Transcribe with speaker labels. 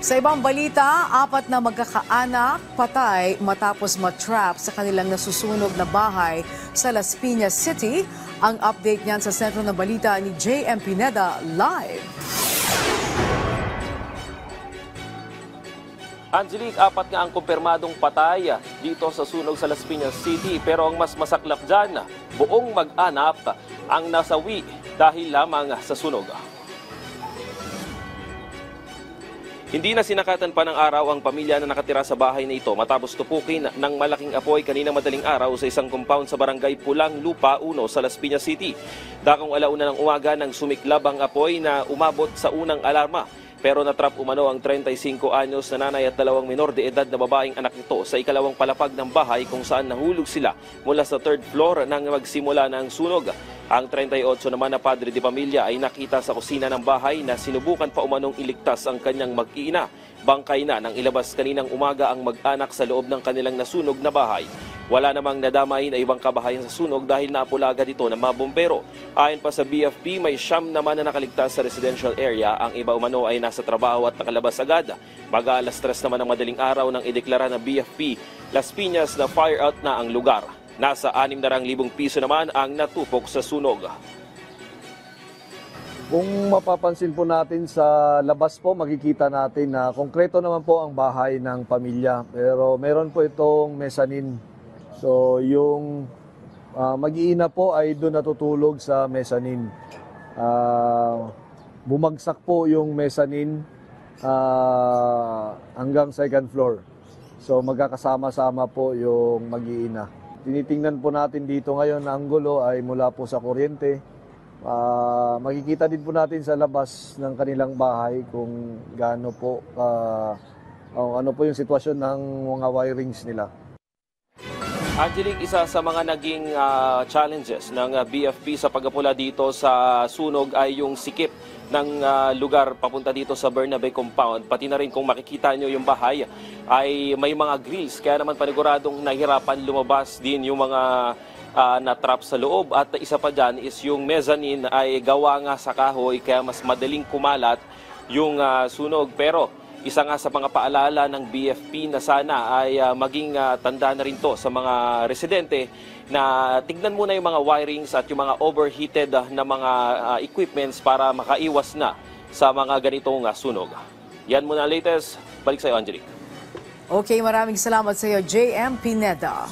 Speaker 1: Sa ibang balita, 4 na magkakaanak patay matapos matrap sa kanilang nasusunog na bahay sa Las Piñas City. Ang update niyan sa sentro ng balita ni JM Pineda live.
Speaker 2: Angelique, 4 nga ang kumpirmadong patay dito sa sunog sa Las Piñas City. Pero ang mas masaklap dyan, buong mag-anak ang nasawi dahil lamang sa sunog. Hindi na sinakatan pa ng araw ang pamilya na nakatira sa bahay na ito matapos tupukin ng malaking apoy kaninang madaling araw sa isang compound sa barangay Pulang Lupa 1 sa Las Piñas City. Dakong alauna ng umaga nang sumiklab ang apoy na umabot sa unang alarma. Pero natrap umano ang 35 anyos na nanay at 2 minor de edad na babaeng anak nito sa ikalawang palapag ng bahay kung saan nahulog sila mula sa 3rd floor nang magsimula ng sunog. Ang 38 naman na padre de pamilya ay nakita sa kusina ng bahay na sinubukan pa umanong iligtas ang kanyang mag-iina. Bangkay na nang ilabas kaninang umaga ang mag-anak sa loob ng kanilang nasunog na bahay. Wala namang nadamay na ibang kabahayan sa sunog dahil naapulaga dito ng mga bombero. Ayon pa sa BFP, may 9 naman na nakaligtas sa residential area. Ang iba umano ay nasa trabaho at nakalabas agad. Mag-aalas 3 naman ng madaling araw nang ideklara ng BFP Las Piñas na fire out na ang lugar. Nasa 600,000 piso naman ang natupok sa sunog.
Speaker 3: Kung mapapansin po natin sa labas po, makikita natin na konkreto naman po ang bahay ng pamilya. Pero meron po itong mezzanine. So yung mag-iina po ay doon natutulog sa mezzanine. Bumagsak po yung mezzanine hanggang 2nd floor. So magkakasama-sama po yung mag-iina. Tinitingnan po natin dito ngayon na anggulo ay mula po sa kuryente. Makikita din po natin sa labas ng kanilang bahay kung gaano po, ano po yung sitwasyon ng mga wirings nila.
Speaker 2: Angelique, isa sa mga naging challenges ng BFP sa pagapula dito sa sunog ay yung sikip ng lugar papunta dito sa Bernabe Compound. Pati na rin kung makikita nyo yung bahay ay may mga grills. Kaya naman paniguradong nahirapan lumabas din yung mga na-trap sa loob. At isa pa dyan is yung mezzanine ay gawa nga sa kahoy kaya mas madaling kumalat yung sunog. Pero isa nga sa mga paalala ng BFP na sana ay maging tanda na rin to sa mga residente na tignan muna yung mga wirings at yung mga overheated na mga equipments para makaiwas na sa mga ganitong sunog. Yan muna latest. Balik sa iyo, Angelique.
Speaker 1: Okay, maraming salamat sa iyo, JM Pineda.